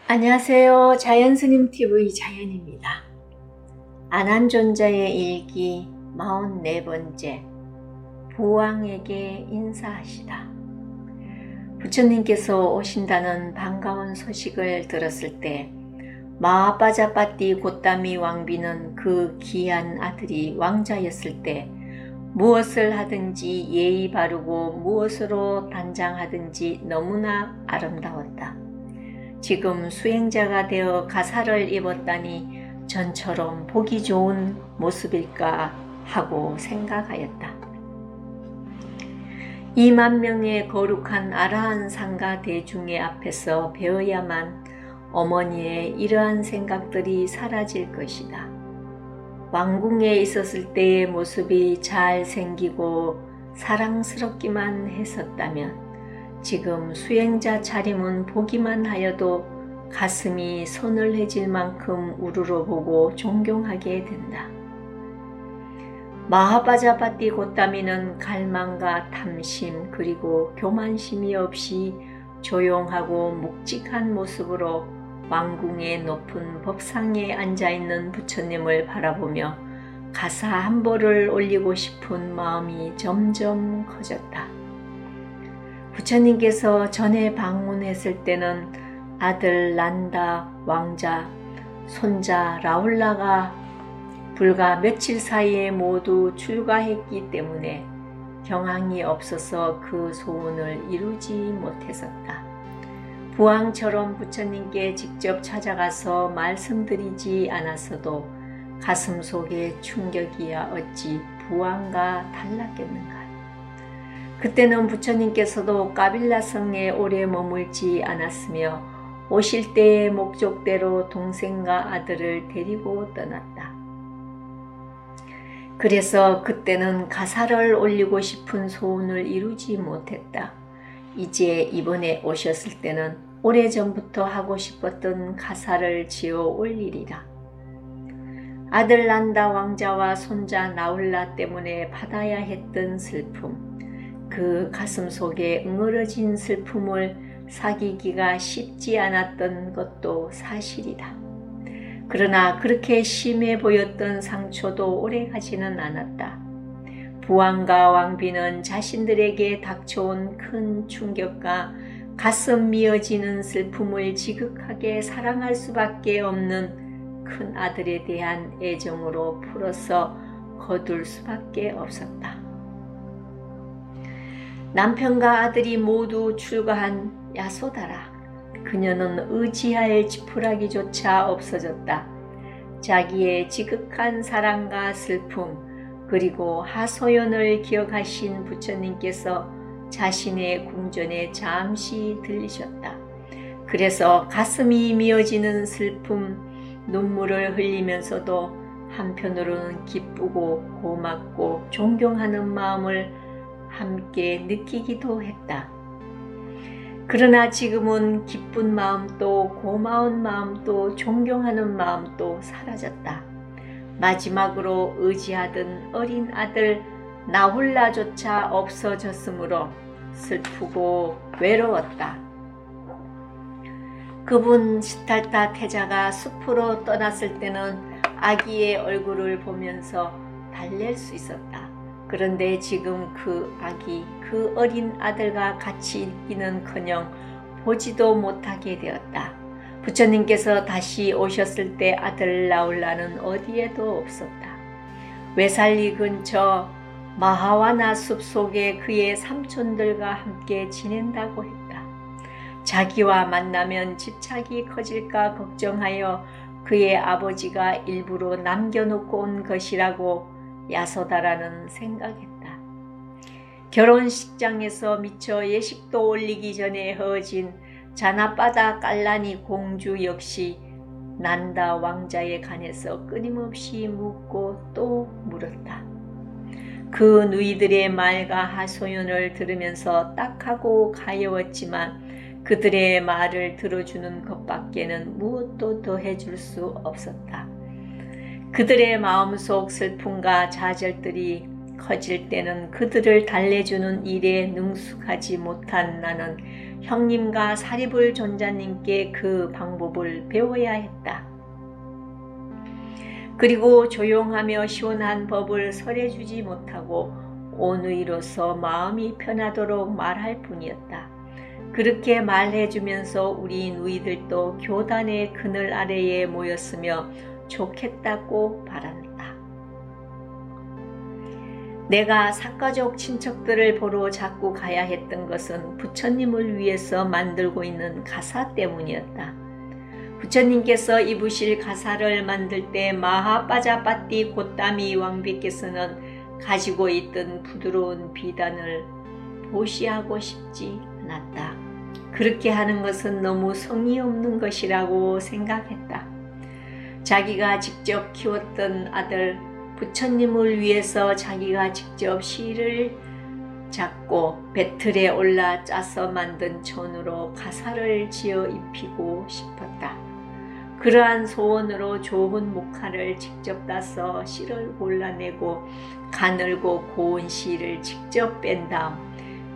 안녕하세요. 자연스님 TV 자연입니다. 안한존자의 일기 44번째 부왕에게 인사하시다. 부처님께서 오신다는 반가운 소식을 들었을 때 마하빠자빠띠 고따미 왕비는 그 귀한 아들이 왕자였을 때 무엇을 하든지 예의 바르고 무엇으로 단장하든지 너무나 아름다웠다. 지금 수행자가 되어 가사를 입었다니 전처럼 보기 좋은 모습일까 하고 생각하였다. 2만 명의 거룩한 아라한 상가 대중의 앞에서 배워야만 어머니의 이러한 생각들이 사라질 것이다. 왕궁에 있었을 때의 모습이 잘 생기고 사랑스럽기만 했었다면 지금 수행자 차림은 보기만 하여도 가슴이 서늘해질 만큼 우러러보고 존경하게 된다. 마하빠자빠띠 고따미는 갈망과 탐심 그리고 교만심이 없이 조용하고 묵직한 모습으로 왕궁의 높은 법상에 앉아있는 부처님을 바라보며 가사 한 벌을 올리고 싶은 마음이 점점 커졌다. 부처님께서 전에 방문했을 때는 아들 난다 왕자, 손자 라울라가 불과 며칠 사이에 모두 출가했기 때문에 경황이 없어서 그 소원을 이루지 못했었다. 부왕처럼 부처님께 직접 찾아가서 말씀드리지 않았어도 가슴 속에 충격이야 어찌 부왕과 달랐겠는가. 그때는 부처님께서도 까빌라성에 오래 머물지 않았으며 오실 때의 목적대로 동생과 아들을 데리고 떠났다. 그래서 그때는 가사를 올리고 싶은 소원을 이루지 못했다. 이제 이번에 오셨을 때는 오래전부터 하고 싶었던 가사를 지어 올리리라. 아들 난다 왕자와 손자 나울라 때문에 받아야 했던 슬픔, 그 가슴 속에 응어러진 슬픔을 사귀기가 쉽지 않았던 것도 사실이다. 그러나 그렇게 심해 보였던 상처도 오래가지는 않았다. 부왕과 왕비는 자신들에게 닥쳐온 큰 충격과 가슴 미어지는 슬픔을 지극하게 사랑할 수밖에 없는 큰 아들에 대한 애정으로 풀어서 거둘 수밖에 없었다. 남편과 아들이 모두 출가한 야소다라. 그녀는 의지할 지푸라기조차 없어졌다. 자기의 지극한 사랑과 슬픔 그리고 하소연을 기억하신 부처님께서 자신의 궁전에 잠시 들리셨다. 그래서 가슴이 미어지는 슬픔, 눈물을 흘리면서도 한편으로는 기쁘고 고맙고 존경하는 마음을 함께 느끼기도 했다. 그러나 지금은 기쁜 마음도 고마운 마음도 존경하는 마음도 사라졌다. 마지막으로 의지하던 어린 아들 나홀라조차 없어졌으므로 슬프고 외로웠다. 그분 시탈타 태자가 숲으로 떠났을 때는 아기의 얼굴을 보면서 달랠 수 있었다. 그런데 지금 그 아기, 그 어린 아들과 같이 있기는커녕 보지도 못하게 되었다. 부처님께서 다시 오셨을 때 아들 나울라는 어디에도 없었다. 외살리 근처 마하와나 숲속에 그의 삼촌들과 함께 지낸다고 했다. 자기와 만나면 집착이 커질까 걱정하여 그의 아버지가 일부러 남겨놓고 온 것이라고 야소다라는 생각했다. 결혼식장에서 미처 예식도 올리기 전에 헤어진 자나빠다 깔라니 공주 역시 난다 왕자에 관해서 끊임없이 묻고 또 물었다. 그 누이들의 말과 하소연을 들으면서 딱하고 가여웠지만 그들의 말을 들어주는 것밖에는 무엇도 더 해줄 수 없었다. 그들의 마음속 슬픔과 좌절들이 커질 때는 그들을 달래주는 일에 능숙하지 못한 나는 형님과 사리불 존자님께 그 방법을 배워야 했다. 그리고 조용하며 시원한 법을 설해주지 못하고 온의로서 마음이 편하도록 말할 뿐이었다. 그렇게 말해주면서 우리 누이들도 교단의 그늘 아래에 모였으며 좋겠다고 바란다. 내가 사가족 친척들을 보러 자꾸 가야 했던 것은 부처님을 위해서 만들고 있는 가사 때문이었다. 부처님께서 입으실 가사를 만들 때 마하빠자빠띠 고따미 왕비께서는 가지고 있던 부드러운 비단을 보시하고 싶지 않았다. 그렇게 하는 것은 너무 성의 없는 것이라고 생각했다. 자기가 직접 키웠던 아들 부처님을 위해서 자기가 직접 실을 잡고 배틀에 올라 짜서 만든 천으로 가사를 지어 입히고 싶었다. 그러한 소원으로 좋은 목화를 직접 따서 실을 골라내고 가늘고 고운 실을 직접 뺀 다음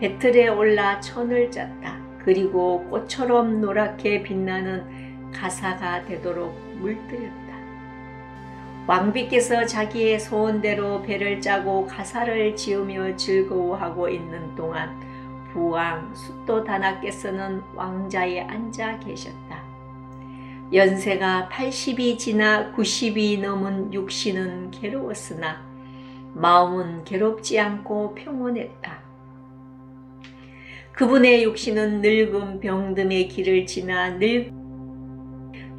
배틀에 올라 천을 짰다. 그리고 꽃처럼 노랗게 빛나는 가사가 되도록 물들였다. 왕비께서 자기의 소원대로 배를 짜고 가사를 지으며 즐거워하고 있는 동안 부왕 숫도다나께서는 왕자에 앉아 계셨다. 연세가 80이 지나 90이 넘은 육신은 괴로웠으나 마음은 괴롭지 않고 평온했다. 그분의 육신은 늙음 병듦의 길을 지나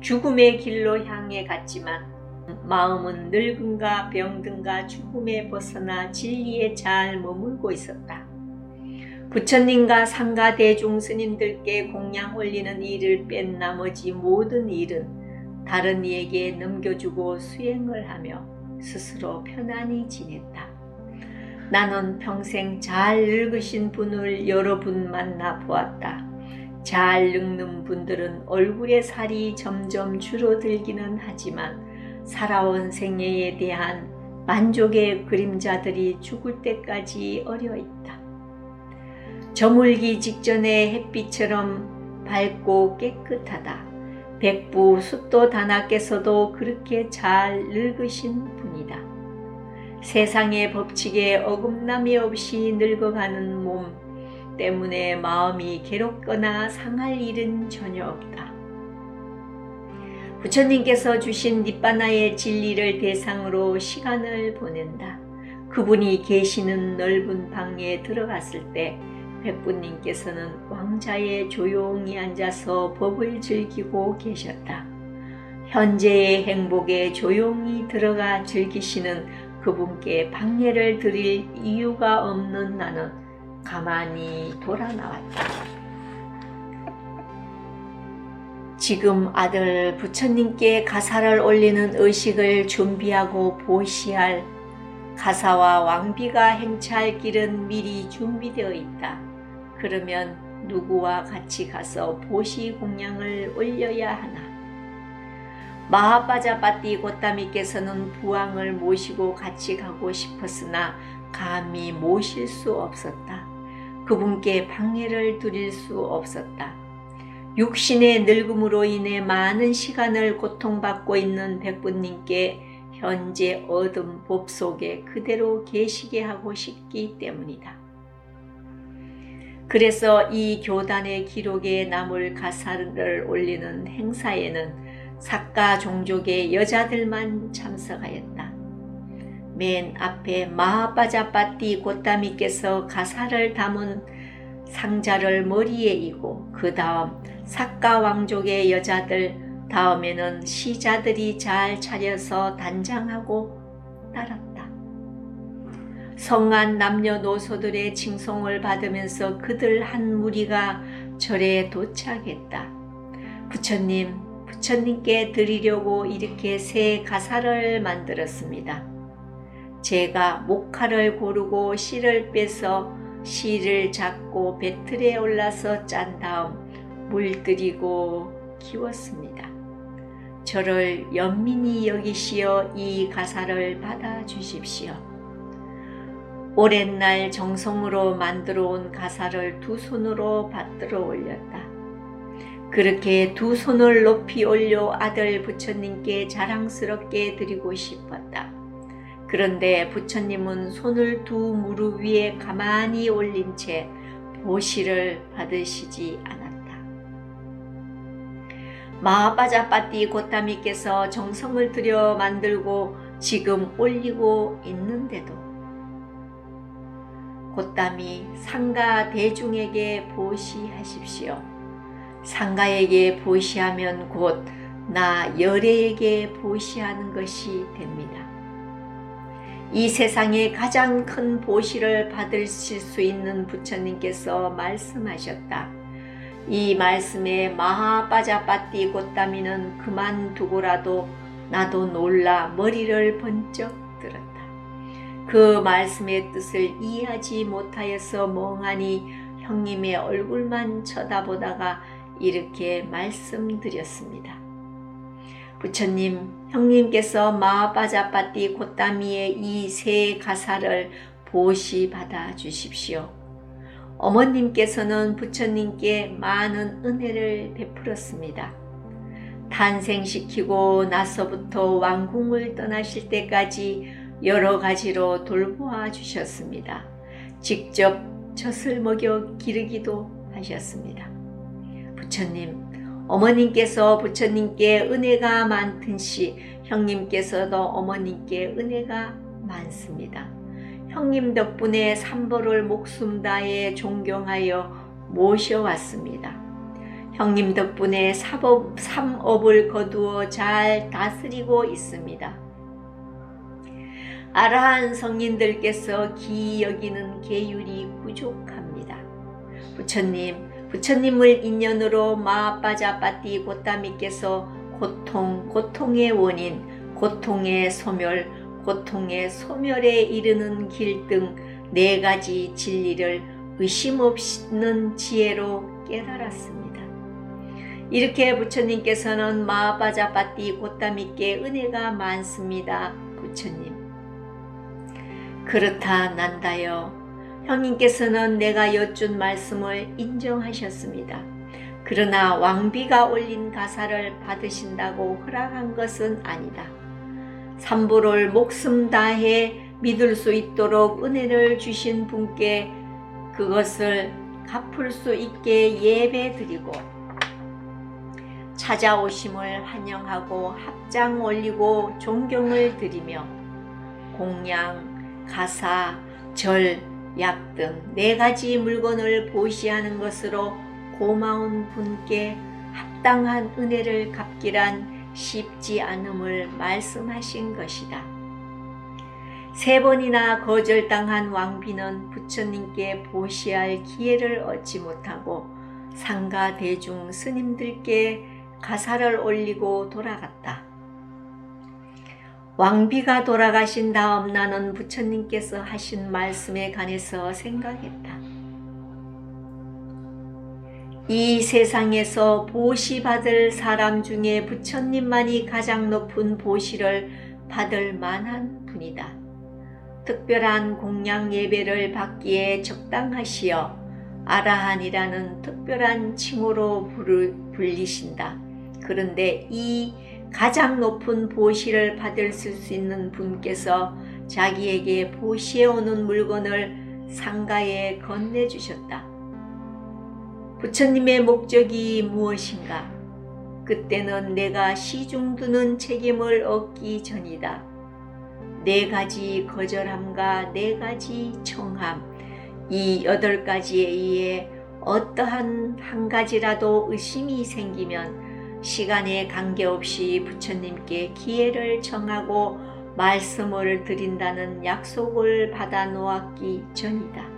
죽음의 길로 향해 갔지만 마음은 늙음과 병듦과 죽음에 벗어나 진리에 잘 머물고 있었다. 부처님과 상가 대중 스님들께 공양 올리는 일을 뺀 나머지 모든 일은 다른 이에게 넘겨주고 수행을 하며 스스로 편안히 지냈다. 나는 평생 잘 늙으신 분을 여러 분 만나 보았다. 잘 늙는 분들은 얼굴의 살이 점점 줄어들기는 하지만 살아온 생애에 대한 만족의 그림자들이 죽을 때까지 어려있다. 저물기 직전의 햇빛처럼 밝고 깨끗하다. 백부 숫도다나께서도 그렇게 잘 늙으신 분이다. 세상의 법칙에 어긋남이 없이 늙어가는 몸 때문에 마음이 괴롭거나 상할 일은 전혀 없다. 부처님께서 주신 니빠나의 진리를 대상으로 시간을 보낸다. 그분이 계시는 넓은 방에 들어갔을 때 백부님께서는 왕자에 조용히 앉아서 법을 즐기고 계셨다. 현재의 행복에 조용히 들어가 즐기시는 그분께 방해를 드릴 이유가 없는 나는 가만히 돌아 나왔다. 지금 아들 부처님께 가사를 올리는 의식을 준비하고 보시할 가사와 왕비가 행차할 길은 미리 준비되어 있다. 그러면 누구와 같이 가서 보시 공양을 올려야 하나? 마하빠자빠띠 고따미께서는 부왕을 모시고 같이 가고 싶었으나 감히 모실 수 없었다. 그분께 방해를 드릴 수 없었다. 육신의 늙음으로 인해 많은 시간을 고통받고 있는 백부님께 현재 얻은 법 속에 그대로 계시게 하고 싶기 때문이다. 그래서 이 교단의 기록에 남을 가사를 올리는 행사에는 사가 종족의 여자들만 참석하였다. 맨 앞에 마하빠자빠띠 고따미께서 가사를 담은 상자를 머리에 이고 그 다음 사가 왕족의 여자들, 다음에는 시자들이 잘 차려서 단장하고 따랐다. 성한 남녀노소들의 칭송을 받으면서 그들 한 무리가 절에 도착했다. 부처님께 드리려고 이렇게 새 가사를 만들었습니다. 제가 목화를 고르고 실을 빼서 실을 잡고 배틀에 올라서 짠 다음 물들이고 키웠습니다. 저를 연민히 여기시어 이 가사를 받아 주십시오. 오랜 날 정성으로 만들어 온 가사를 두 손으로 받들어 올렸다. 그렇게 두 손을 높이 올려 아들 부처님께 자랑스럽게 드리고 싶었다. 그런데 부처님은 손을 두 무릎 위에 가만히 올린 채 보시를 받으시지 않았다. 마하빠자빠띠 고타미께서 정성을 들여 만들고 지금 올리고 있는데도 고타미 상가 대중에게 보시하십시오. 상가에게 보시하면 곧 나 열애에게 보시하는 것이 됩니다. 이 세상에 가장 큰 보시를 받으실 수 있는 부처님께서 말씀하셨다. 이 말씀에 마하빠자빠띠 고타미는 그만두고라도 나도 놀라 머리를 번쩍 들었다. 그 말씀의 뜻을 이해하지 못하여서 멍하니 형님의 얼굴만 쳐다보다가 이렇게 말씀드렸습니다. 부처님, 형님께서 마하빠자빠띠 고타미의 이 세 가사를 보시 받아 주십시오. 어머님께서는 부처님께 많은 은혜를 베풀었습니다. 탄생시키고 나서부터 왕궁을 떠나실 때까지 여러 가지로 돌보아 주셨습니다. 직접 젖을 먹여 기르기도 하셨습니다. 부처님, 어머님께서 부처님께 은혜가 많듯이 형님께서도 어머님께 은혜가 많습니다. 형님 덕분에 삼보를 목숨 다해 존경하여 모셔왔습니다. 형님 덕분에 삼업을 거두어 잘 다스리고 있습니다. 아라한 성인들께서 기이 여기는 계율이 부족합니다. 부처님을 인연으로 마하빠자빠띠 고타미께서 고통의 원인, 고통의 소멸에 이르는 길 등 네 가지 진리를 의심 없는 지혜로 깨달았습니다. 이렇게 부처님께서는 마하빠자빠띠 고타미께 은혜가 많습니다. 부처님. 그렇다 난다여 형님께서는 내가 여쭌 말씀을 인정하셨습니다. 그러나 왕비가 올린 가사를 받으신다고 허락한 것은 아니다. 삼보를 목숨 다해 믿을 수 있도록 은혜를 주신 분께 그것을 갚을 수 있게 예배드리고 찾아오심을 환영하고 합장 올리고 존경을 드리며 공양, 가사, 절, 약 등 네 가지 물건을 보시하는 것으로 고마운 분께 합당한 은혜를 갚기란 쉽지 않음을 말씀하신 것이다. 세 번이나 거절당한 왕비는 부처님께 보시할 기회를 얻지 못하고 상가 대중 스님들께 가사를 올리고 돌아갔다. 왕비가 돌아가신 다음 나는 부처님께서 하신 말씀에 관해서 생각했다. 이 세상에서 보시받을 사람 중에 부처님만이 가장 높은 보시를 받을 만한 분이다. 특별한 공양 예배를 받기에 적당하시어 아라한이라는 특별한 칭호로 불리신다. 그런데 이 가장 높은 보시를 받을 수 있는 분께서 자기에게 보시해오는 물건을 상가에 건네주셨다. 부처님의 목적이 무엇인가? 그때는 내가 시중두는 책임을 얻기 전이다. 네 가지 거절함과 네 가지 청함, 이 8가지에 의해 어떠한 한 가지라도 의심이 생기면 시간에 관계없이 부처님께 기회를 청하고 말씀을 드린다는 약속을 받아 놓았기 전이다.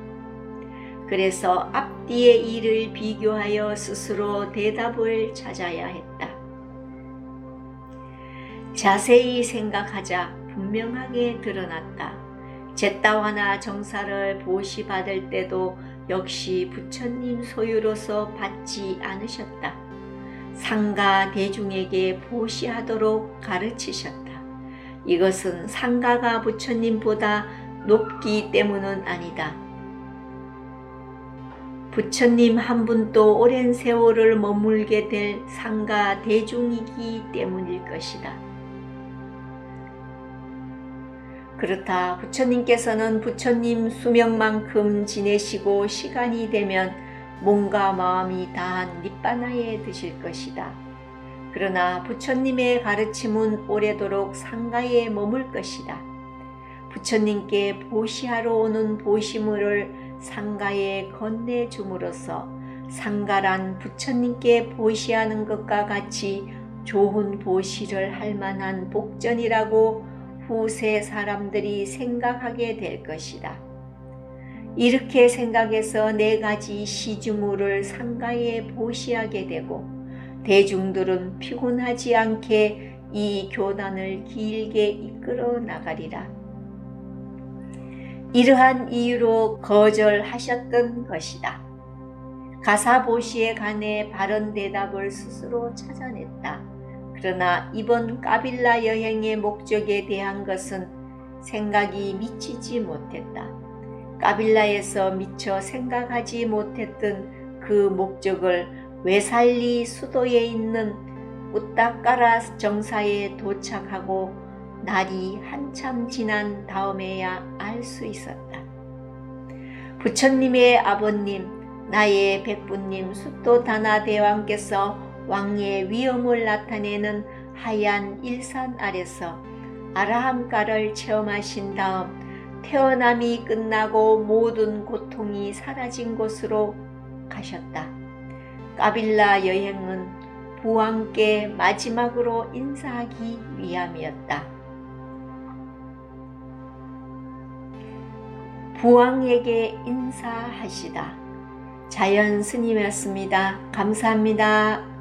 그래서 앞뒤의 일을 비교하여 스스로 대답을 찾아야 했다. 자세히 생각하자 분명하게 드러났다. 제따와나 정사를 보시받을 때도 역시 부처님 소유로서 받지 않으셨다. 상가 대중에게 보시하도록 가르치셨다. 이것은 상가가 부처님보다 높기 때문은 아니다. 부처님 한 분도 오랜 세월을 머물게 될 상가 대중이기 때문일 것이다. 그렇다. 부처님께서는 부처님 수명만큼 지내시고 시간이 되면 몸과 마음이 다한 니빠나에 드실 것이다. 그러나 부처님의 가르침은 오래도록 상가에 머물 것이다. 부처님께 보시하러 오는 보시물을 상가에 건네줌으로써 상가란 부처님께 보시하는 것과 같이 좋은 보시를 할 만한 복전이라고 후세 사람들이 생각하게 될 것이다. 이렇게 생각해서 4가지 시주물을 상가에 보시하게 되고 대중들은 피곤하지 않게 이 교단을 길게 이끌어 나가리라. 이러한 이유로 거절하셨던 것이다. 가사보시에 관해 바른 대답을 스스로 찾아냈다. 그러나 이번 까빌라 여행의 목적에 대한 것은 생각이 미치지 못했다. 까빌라에서 미처 생각하지 못했던 그 목적을 웨살리 수도에 있는 우타카라 정사에 도착하고 날이 한참 지난 다음에야 알 수 있었다. 부처님의 아버님, 나의 백부님 수토다나 대왕께서 왕의 위엄을 나타내는 하얀 일산 아래서 아라함가를 체험하신 다음 태어남이 끝나고 모든 고통이 사라진 곳으로 가셨다. 까빌라 여행은 부왕께 마지막으로 인사하기 위함이었다. 부왕에게 인사하시다. 자연 스님이었습니다. 감사합니다.